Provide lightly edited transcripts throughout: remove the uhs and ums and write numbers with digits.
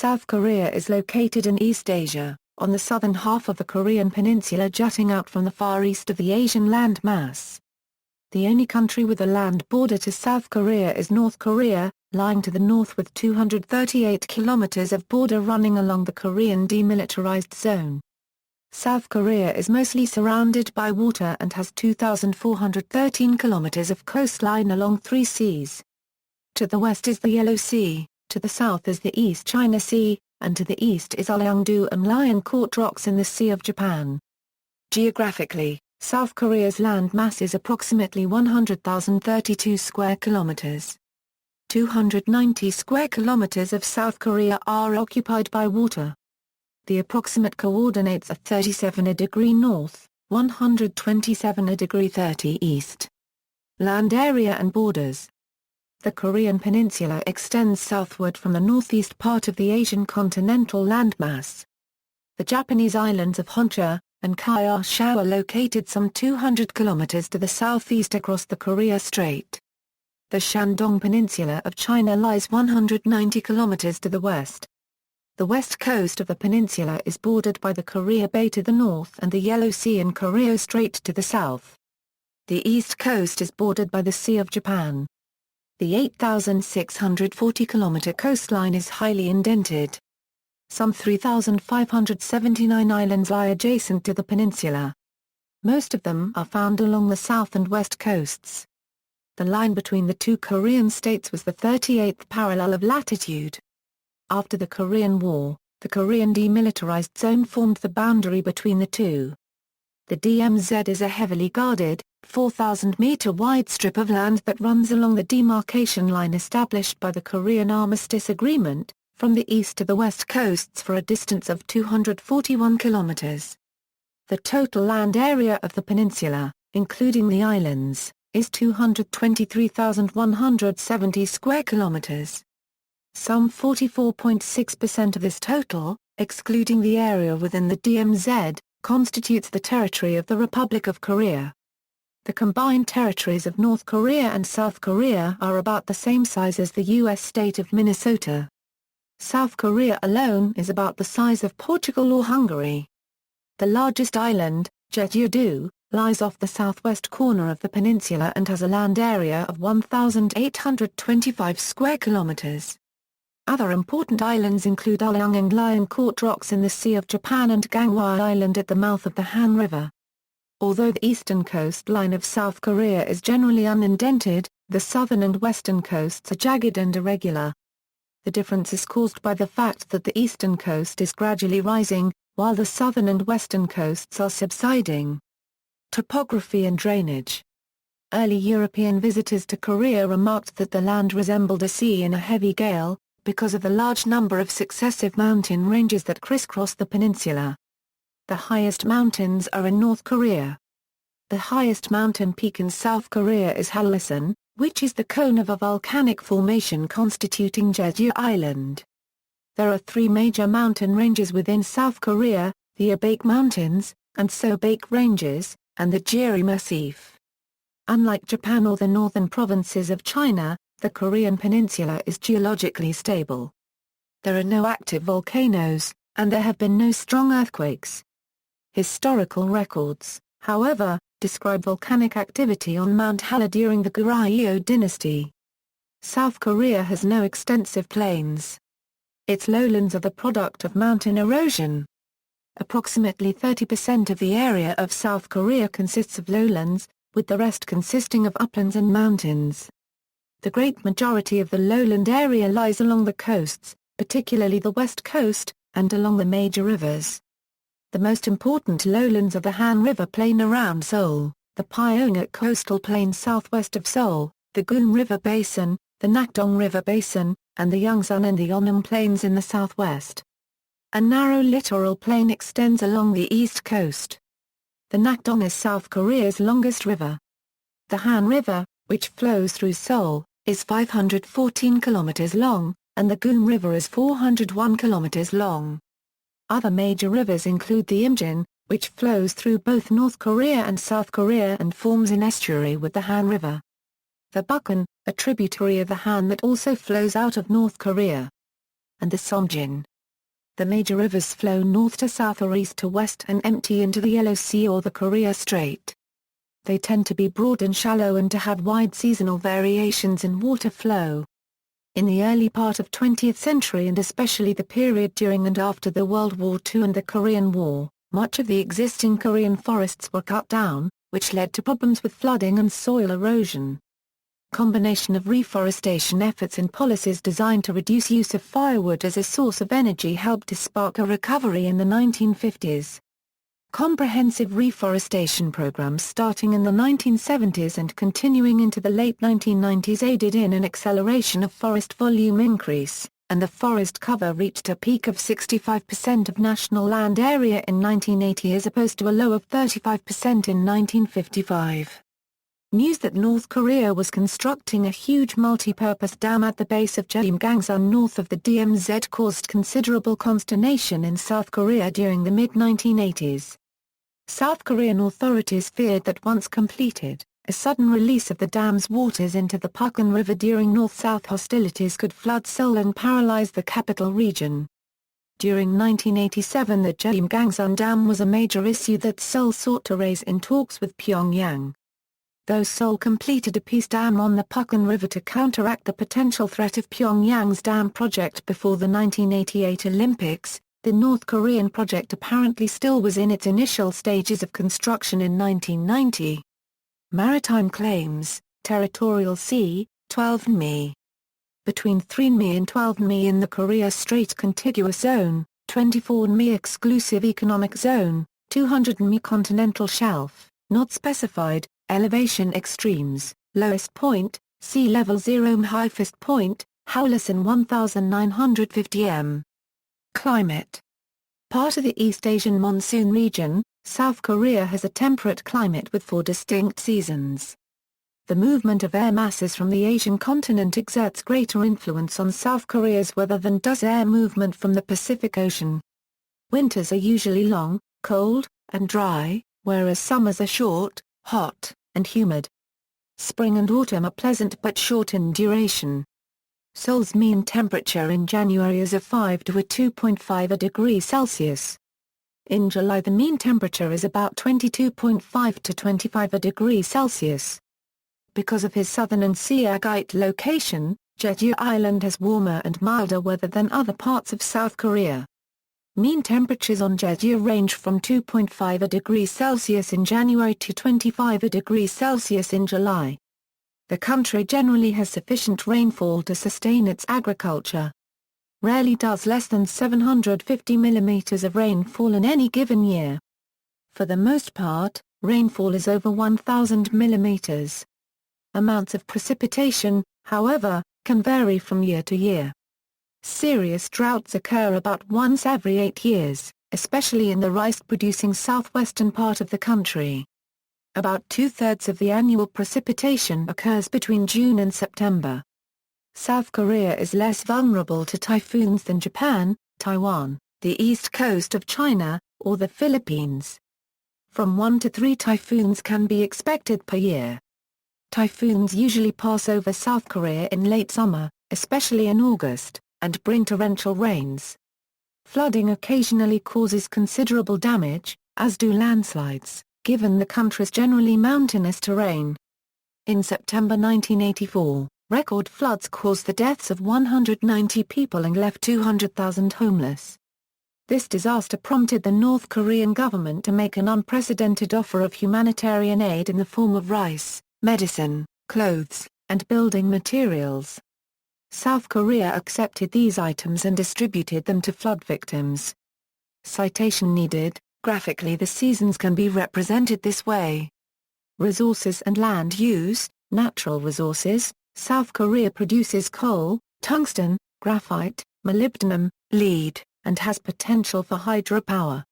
South Korea is located in East Asia, on the southern half of the Korean Peninsula jutting out from the far east of the Asian landmass. The only country with a land border to South Korea is North Korea, lying to the north with 238 kilometers of border running along the Korean Demilitarized Zone. South Korea is mostly surrounded by water and has 2,413 kilometers of coastline along three seas. To the west is the Yellow Sea, to the south is the East China Sea, and to the east is Ulleung-do and Liancourt Rocks in the Sea of Japan. Geographically, South Korea's land mass is approximately 100,032 square kilometers. 290 square kilometers of South Korea are occupied by water. The approximate coordinates are 37° north, 127° 30' Land area and borders. The Korean Peninsula extends southward from the northeast part of the Asian continental landmass. The Japanese islands of Honshu and Kyushu are located some 200 kilometers to the southeast across the Korea Strait. The Shandong Peninsula of China lies 190 kilometers to the west. The west coast of the peninsula is bordered by the Korea Bay to the north and the Yellow Sea and Korea Strait to the south. The east coast is bordered by the Sea of Japan. The 8,640-kilometer coastline is highly indented. Some 3,579 islands lie adjacent to the peninsula. Most of them are found along the south and west coasts. The line between the two Korean states was the 38th parallel of latitude. After the Korean War, the Korean Demilitarized Zone formed the boundary between the two. The DMZ is a heavily guarded, 4,000-meter-wide strip of land that runs along the demarcation line established by the Korean Armistice Agreement, from the east to the west coasts for a distance of 241 kilometers. The total land area of the peninsula, including the islands, is 223,170 square kilometers. Some 44.6% of this total, excluding the area within the DMZ, constitutes the territory of the Republic of Korea. The combined territories of North Korea and South Korea are about the same size as the U.S. state of Minnesota. South Korea alone is about the size of Portugal or Hungary. The largest island, Jeju-do, lies off the southwest corner of the peninsula and has a land area of 1,825 square kilometers. Other important islands include Ulleung and Liancourt Rocks in the Sea of Japan and Gangwon Island at the mouth of the Han River. Although the eastern coastline of South Korea is generally unindented, the southern and western coasts are jagged and irregular. The difference is caused by the fact that the eastern coast is gradually rising, while the southern and western coasts are subsiding. Topography and drainage. Early European visitors to Korea remarked that the land resembled a sea in a heavy gale, because of the large number of successive mountain ranges that crisscross the peninsula. The highest mountains are in North Korea. The highest mountain peak in South Korea is Hallasan, which is the cone of a volcanic formation constituting Jeju Island. There are three major mountain ranges within South Korea, the Abake Mountains, and Sobake Ranges, and the Jiri Massif. Unlike Japan or the northern provinces of China, the Korean Peninsula is geologically stable. There are no active volcanoes, and there have been no strong earthquakes. Historical records, however, describe volcanic activity on Mount Halla during the Goryeo dynasty. South Korea has no extensive plains. Its lowlands are the product of mountain erosion. Approximately 30% of the area of South Korea consists of lowlands, with the rest consisting of uplands and mountains. The great majority of the lowland area lies along the coasts, particularly the west coast, and along the major rivers. The most important lowlands are the Han River Plain around Seoul, the Pyeongak Coastal Plain southwest of Seoul, the Gun River Basin, the Nakdong River Basin, and the Yongsan and the Yeonnam Plains in the southwest. A narrow littoral plain extends along the east coast. The Nakdong is South Korea's longest river. The Han River, which flows through Seoul, is 514 kilometers long, and the Gun River is 401 kilometers long. Other major rivers include the Imjin, which flows through both North Korea and South Korea and forms an estuary with the Han River. The Bukhan, a tributary of the Han that also flows out of North Korea. And the Somjin, The major rivers flow north to south or east to west and empty into the Yellow Sea or the Korea Strait. They tend to be broad and shallow and to have wide seasonal variations in water flow. In the early part of 20th century and especially the period during and after the World War II and the Korean War, much of the existing Korean forests were cut down, which led to problems with flooding and soil erosion. Combination of reforestation efforts and policies designed to reduce use of firewood as a source of energy helped to spark a recovery in the 1950s. Comprehensive reforestation programs starting in the 1970s and continuing into the late 1990s aided in an acceleration of forest volume increase, and the forest cover reached a peak of 65% of national land area in 1980 as opposed to a low of 35% in 1955. News that North Korea was constructing a huge multi-purpose dam at the base of Jeomgangsan north of the DMZ caused considerable consternation in South Korea during the mid-1980s. South Korean authorities feared that once completed, a sudden release of the dam's waters into the Pukan River during north-south hostilities could flood Seoul and paralyze the capital region. During 1987 the Jeomgangsan Dam was a major issue that Seoul sought to raise in talks with Pyongyang. Though Seoul completed a peace dam on the Pukan River to counteract the potential threat of Pyongyang's dam project before the 1988 Olympics, the North Korean project apparently still was in its initial stages of construction in 1990. Maritime Claims, Territorial Sea, 12 mi. Between 3 mi and 12 mi in the Korea Strait Contiguous Zone, 24 mi Exclusive Economic Zone, 200 mi Continental Shelf, not specified. Elevation extremes, lowest point, sea level 0 m, highest point, Howlison 1950 m. Climate. Part of the East Asian monsoon region, South Korea has a temperate climate with 4 distinct seasons. The movement of air masses from the Asian continent exerts greater influence on South Korea's weather than does air movement from the Pacific Ocean. Winters are usually long, cold, and dry, whereas summers are short, hot, and humid. Spring and autumn are pleasant but short in duration. Seoul's mean temperature in January is a 5 to a 2.5 degrees Celsius. In July the mean temperature is about 22.5 to 25 degrees Celsius. Because of his southern and Siagite location, Jeju Island has warmer and milder weather than other parts of South Korea. Mean temperatures on Jeju range from 2.5 degrees Celsius in January to 25 degrees Celsius in July. The country generally has sufficient rainfall to sustain its agriculture. Rarely does less than 750 millimeters of rain fall in any given year. For the most part, rainfall is over 1,000 millimeters. Amounts of precipitation, however, can vary from year to year. Serious droughts occur about once every 8 years, especially in the rice-producing southwestern part of the country. About 2/3 of the annual precipitation occurs between June and September. South Korea is less vulnerable to typhoons than Japan, Taiwan, the east coast of China, or the Philippines. From 1 to 3 typhoons can be expected per year. Typhoons usually pass over South Korea in late summer, especially in August, and bring torrential rains. Flooding occasionally causes considerable damage, as do landslides, given the country's generally mountainous terrain. In September 1984, record floods caused the deaths of 190 people and left 200,000 homeless. This disaster prompted the North Korean government to make an unprecedented offer of humanitarian aid in the form of rice, medicine, clothes, and building materials. South Korea accepted these items and distributed them to flood victims. Citation needed. Graphically the seasons can be represented this way. Resources and land use. Natural resources. South Korea produces coal, tungsten, graphite, molybdenum, lead, and has potential for hydropower.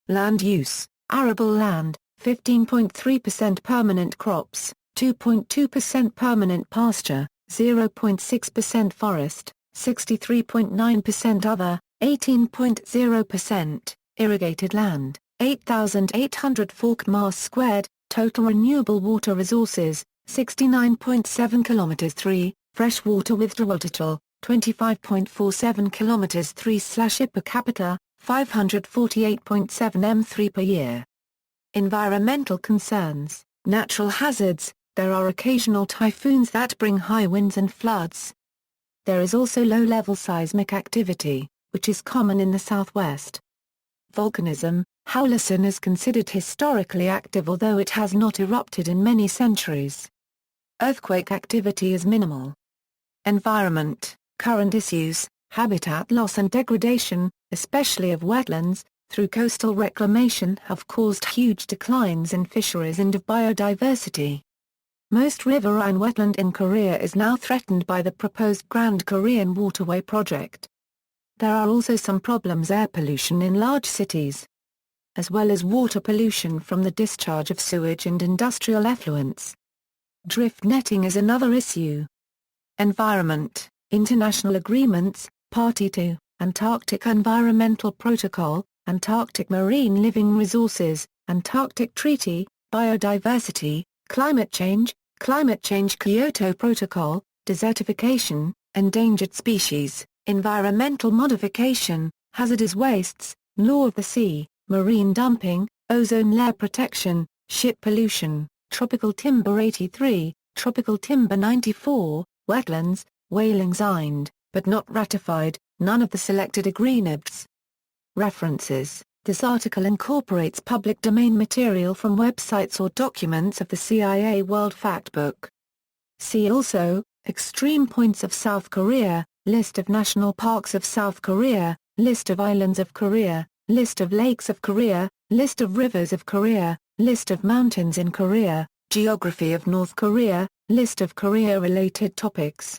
Land use. Arable land, 15.3% permanent crops, 2.2% permanent pasture, 0.6% forest, 63.9% other, 18.0%, irrigated land, 8,804 km², total renewable water resources, 69.7 km², freshwater withdrawal total, 25.47 kilometers 3/I per capita, 548.7 m3 per year. Environmental concerns, natural hazards, there are occasional typhoons that bring high winds and floods. There is also low-level seismic activity, which is common in the southwest. Volcanism, Howlersen is considered historically active although it has not erupted in many centuries. Earthquake activity is minimal. Environment, current issues, habitat loss and degradation, especially of wetlands, through coastal reclamation have caused huge declines in fisheries and of biodiversity. Most riverine wetland in Korea is now threatened by the proposed Grand Korean Waterway project. There are also some problems: air pollution in large cities, as well as water pollution from the discharge of sewage and industrial effluents. Drift netting is another issue. Environment, international agreements, Party to, Antarctic Environmental Protocol, Antarctic Marine Living Resources, Antarctic Treaty, Biodiversity, Climate Change, Kyoto Protocol, Desertification, Endangered Species, Environmental Modification, Hazardous Wastes, Law of the Sea, Marine Dumping, Ozone Layer Protection, Ship Pollution, Tropical Timber 83, Tropical Timber 94, Wetlands, Whaling signed, but not ratified, none of the selected agreements. References: this article incorporates public domain material from websites or documents of the CIA World Factbook. See also, Extreme Points of South Korea, List of National Parks of South Korea, List of Islands of Korea, List of Lakes of Korea, List of Rivers of Korea, List of Mountains in Korea, Geography of North Korea, List of Korea-related topics.